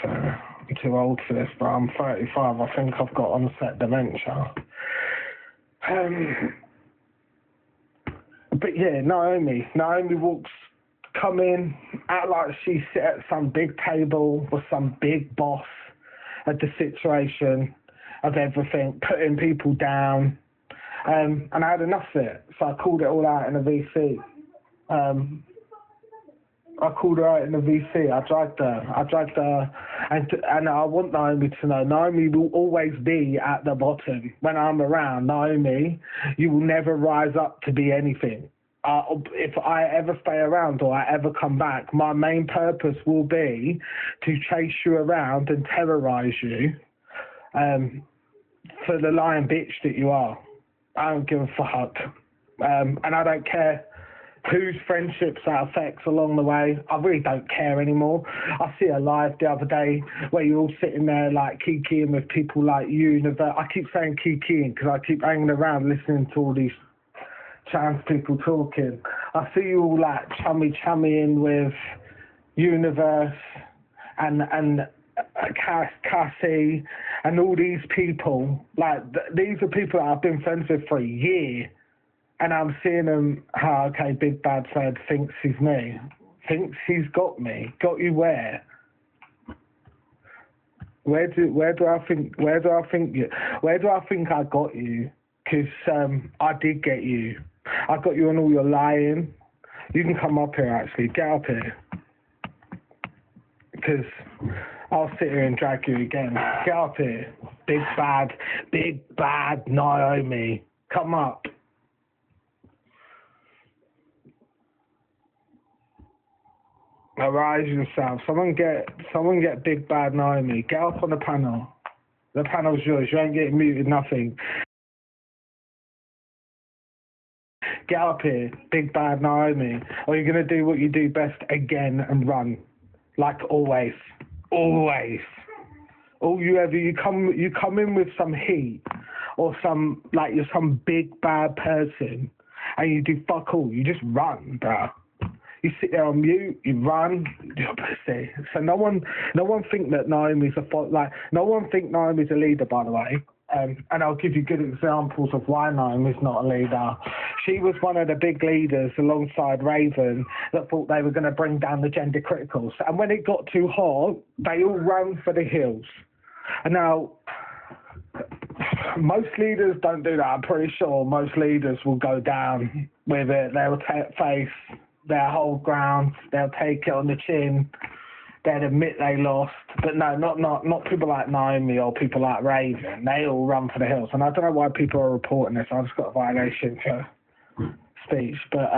fair. I'm too old for this, but I'm 35. I think I've got onset dementia. But yeah, Naomi come in, act like she sit at some big table with some big boss at the situation of everything, putting people down. And I had enough of it, so I called it all out in a VC. I called her out in the VC. I dragged her, and I want Naomi to know, Naomi will always be at the bottom. When I'm around, Naomi, you will never rise up to be anything. If I ever stay around or I ever come back, my main purpose will be to chase you around and terrorize you for the lying bitch that you are. I don't give a fuck. And I don't care whose friendships that affects along the way. I really don't care anymore. I see a live the other day where you're all sitting there like kikiing with people like Universe. I keep saying kikiing because I keep hanging around listening to all these trans people talking. I see you all like chummying with Universe and Cassie and all these people. Like these are people that I've been friends with for a year. And I'm seeing them, okay, Big Bad Fred thinks he's me. Thinks he's got me. Got you where? Where do I think I got you? Because I did get you. I got you on all your lying. You can come up here, actually. Get up here. Because I'll sit here and drag you again. Get up here. Big bad Naomi. Come up. Arise yourself. Someone get Big Bad Naomi. Get up on the panel. The panel's yours. You ain't getting muted, nothing. Get up here, Big Bad Naomi. Or you're going to do what you do best again and run. Like always. Always. You come in with some heat or some, like you're some big bad person and you do fuck all. You just run, bro. You sit there on mute, you run, you're pussy. So no one think that Naomi's no one think Naomi's a leader, by the way. And I'll give you good examples of why Naomi's not a leader. She was one of the big leaders alongside Raven that thought they were going to bring down the gender criticals. And when it got too hot, they all ran for the hills. And now, most leaders don't do that. I'm pretty sure most leaders will go down with it. They'll face their whole ground. They'll take it on the chin. They'd admit they lost. But no, not people like Naomi or people like Raven. They all run for the hills. And I don't know why people are reporting this. I just got a violation for speech. But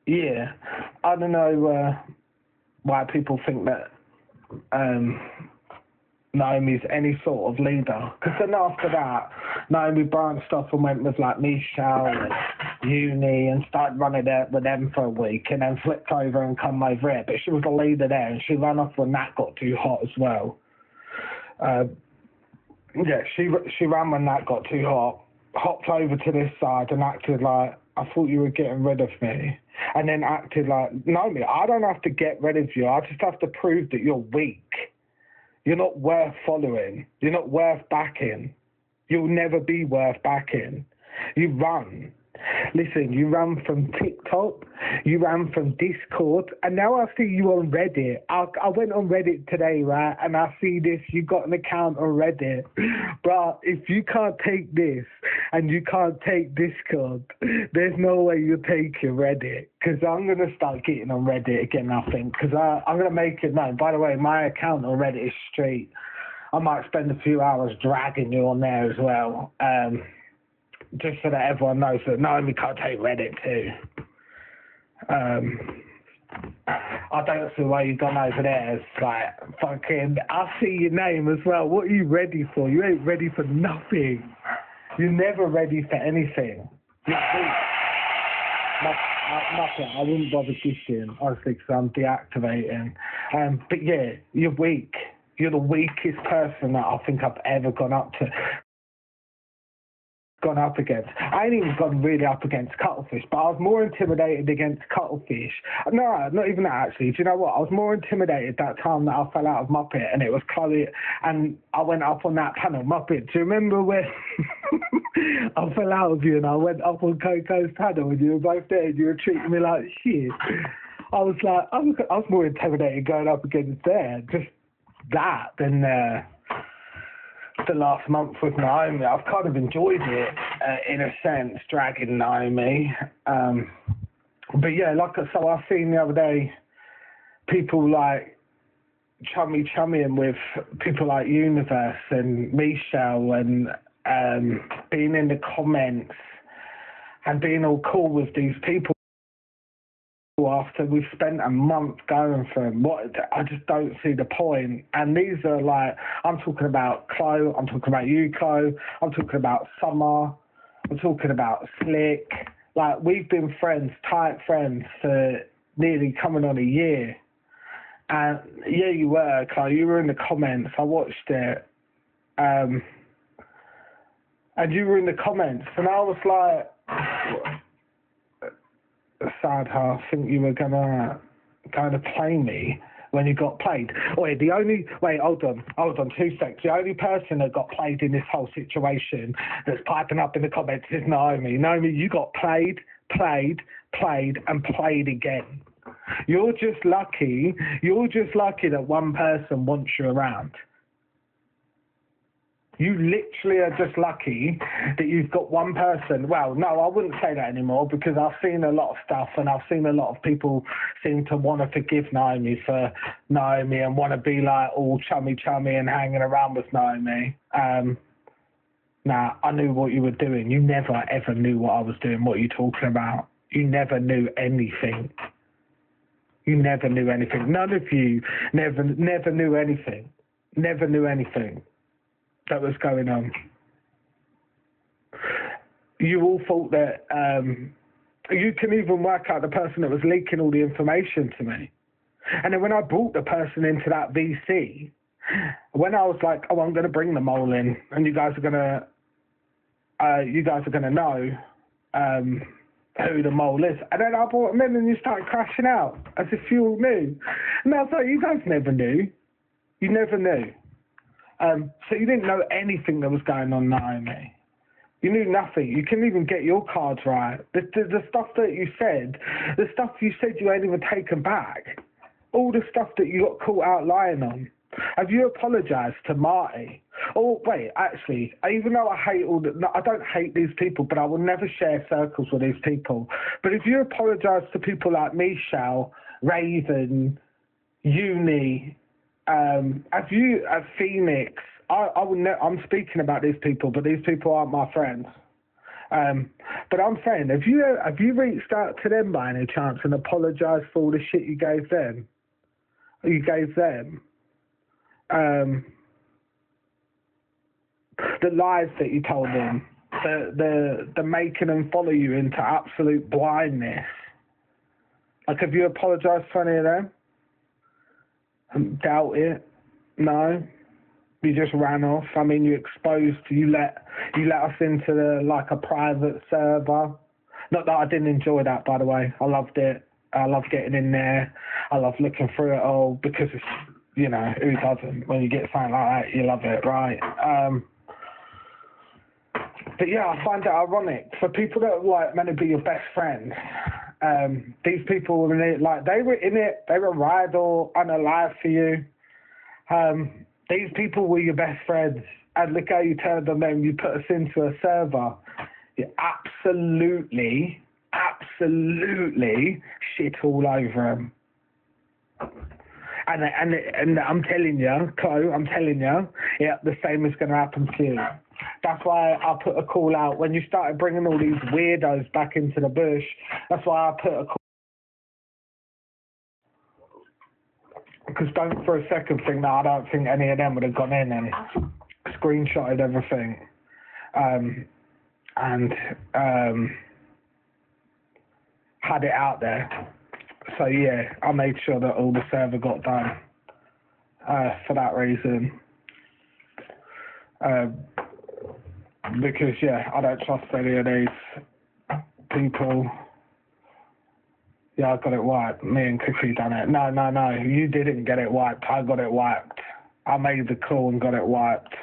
yeah, I don't know why people think that Naomi's any sort of leader. Because then after that, Naomi branched off and went with like Michelle and Uni and started running it with them for a week and then flipped over and come over here. But she was a leader there and she ran off when that got too hot as well. Yeah, she ran when that got too hot, hopped over to this side and acted like, I thought you were getting rid of me. And then acted like, Naomi, I don't have to get rid of you. I just have to prove that you're weak. You're not worth following. You're not worth backing. You'll never be worth backing. You run. Listen, you ran from TikTok, you ran from Discord, and now I see you on Reddit. I went on Reddit today, right, and I see this, you got an account on Reddit. But if you can't take this and you can't take Discord, there's no way you'll take your Reddit. Because I'm going to start getting on Reddit again, I think, because I'm going to make it known. By the way, my account on Reddit is street. I might spend a few hours dragging you on there as well. Just so that everyone knows that Naomi can't take Reddit too. I don't see why you've gone over there. It's like, fucking, I see your name as well. What are you ready for? You ain't ready for nothing. You're never ready for anything. Nothing. I wouldn't bother kissing, honestly, because I'm deactivating. But yeah, you're weak. You're the weakest person that I think I've ever gone up to. gone up against. I ain't even gone really up against cuttlefish, but I was more intimidated against cuttlefish. No, not even that actually. Do you know what? I was more intimidated that time that I fell out of Muppet and it was Chloe and I went up on that panel. Muppet, do you remember when I fell out of you and I went up on Coco's panel and you were both there and you were treating me like shit? I was like, I was more intimidated going up against there. Just that than the last month with Naomi. I've kind of enjoyed it in a sense, dragging Naomi. But yeah, so I've seen the other day people like chumming with people like Universe and Michelle and being in the comments and being all cool with these people after we've spent a month going for them. I just don't see the point. And these are like, I'm talking about Chloe, I'm talking about you, Chloe, I'm talking about Summer, I'm talking about Slick. Like, we've been friends, tight friends, for nearly coming on a year. And yeah, you were, Chloe, you were in the comments, I watched it. And you were in the comments, and I was like, sad how I think you were gonna play me when you got played. Wait, hold on 2 seconds. The only person that got played in this whole situation that's piping up in the comments is Naomi. Naomi, you got played, and played again. You're just lucky that one person wants you around. You literally are just lucky that you've got one person. Well, no, I wouldn't say that anymore because I've seen a lot of stuff and I've seen a lot of people seem to want to forgive Naomi for Naomi and want to be like all chummy and hanging around with Naomi. Nah, I knew what you were doing. You never ever knew what I was doing. What are you talking about? You never knew anything. You never knew anything. None of you never knew anything. Never knew anything that was going on. You all thought that you can even work out the person that was leaking all the information to me. And then when I brought the person into that VC, when I was like, oh, I'm going to bring the mole in, and you guys are going to know who the mole is. And then I brought him in, and you started crashing out as if you all knew. And I was like, you guys never knew. You never knew. So you didn't know anything that was going on, Naomi. You knew nothing. You couldn't even get your cards right. The stuff that you said, you ain't even taken back. All the stuff that you got caught out lying on. Have you apologised to Marty? Oh, wait, actually, even though I don't hate these people, but I will never share circles with these people. But if you apologise to people like Michelle, Raven, Uni, Phoenix, I'm speaking about these people, but these people aren't my friends. But I'm saying, have you reached out to them by any chance and apologised for all the shit you gave them? The lies that you told them, the making them follow you into absolute blindness. Like, have you apologised for any of them? Doubt it. No. You just ran off. I mean, you let us into a private server. Not that I didn't enjoy that, by the way. I loved it. I love getting in there. I love looking through it all because it's, who doesn't? When you get something like that, you love it, right? But yeah, I find it ironic for people that are meant to be your best friend. These people were in it, they were in it. They were ride or unalive for you. These people were your best friends, and look how you turned on them. You put us into a server. You absolutely shit all over them. And I'm telling you, Chloe, yeah, the same is going to happen to you. That's why I put a call out when you started bringing all these weirdos back into the bush. That's why I put a call. Because don't for a second think that I don't think any of them would have gone in and screenshotted everything. And had it out there. So yeah, I made sure that all the server got done for that reason. Because, yeah, I don't trust any of these people. Yeah, I got it wiped. Me and Cookie done it. No, you didn't get it wiped. I got it wiped. I made the call and got it wiped.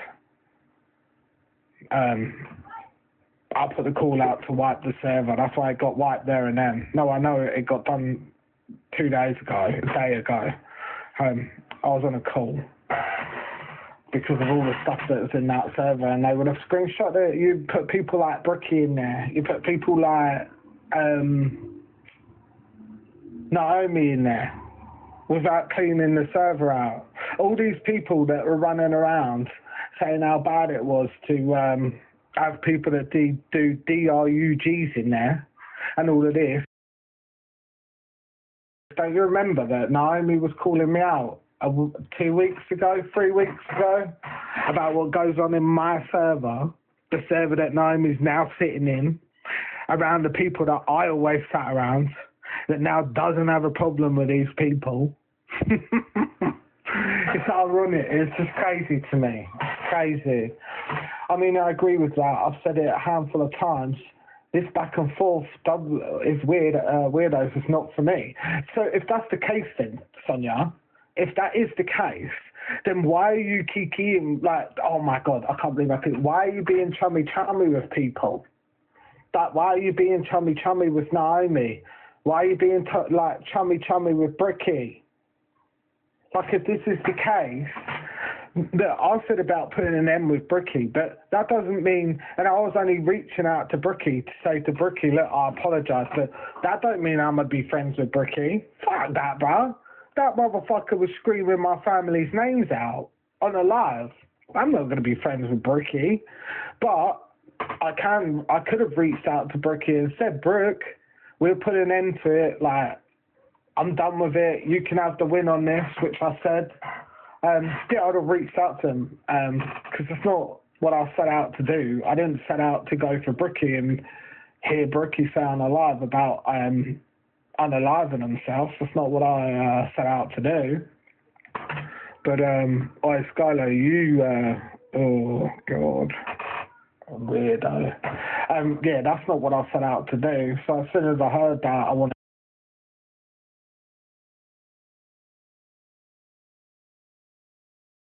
I put the call out to wipe the server. That's why it got wiped there and then. No, I know it got done 2 days ago, a day ago. I was on a call because of all the stuff that was in that server, and they would have screenshot it. You put people like Brookie in there. You put people like Naomi in there without cleaning the server out. All these people that were running around saying how bad it was to have people that do DRUGs in there and all of this. Don't you remember that Naomi was calling me out 2 weeks ago, 3 weeks ago, about what goes on in my server, the server that Naomi's now sitting in, around the people that I always sat around, that now doesn't have a problem with these people. It's ironic. It's just crazy to me. It's crazy. I mean, I agree with that. I've said it a handful of times. This back and forth is weird. Weirdos is not for me. So if that's the case, then Sonia, if that is the case, then why are you kikiing like? Oh my God, I can't believe I think. Why are you being chummy with people? Why are you being chummy with Naomi? Why are you being chummy with Bricky? Like, if this is the case, that I said about putting an M with Bricky, but that doesn't mean, and I was only reaching out to Bricky to say to Bricky, look, I apologise, but that don't mean I'm going to be friends with Bricky. Fuck that, bro. That motherfucker was screaming my family's names out on a live. I'm not going to be friends with Bricky, but I could have reached out to Bricky and said, Brooke, we'll put an end to it, like, I'm done with it. You can have the win on this, which I said. Yeah, I'd have reached out to him because it's not what I set out to do. I didn't set out to go for Brookie and hear Brookie say on a live about unaliving himself. That's not what I set out to do. But, Skylar, you, oh, God, weirdo. Yeah, that's not what I set out to do. So as soon as I heard that, I wanted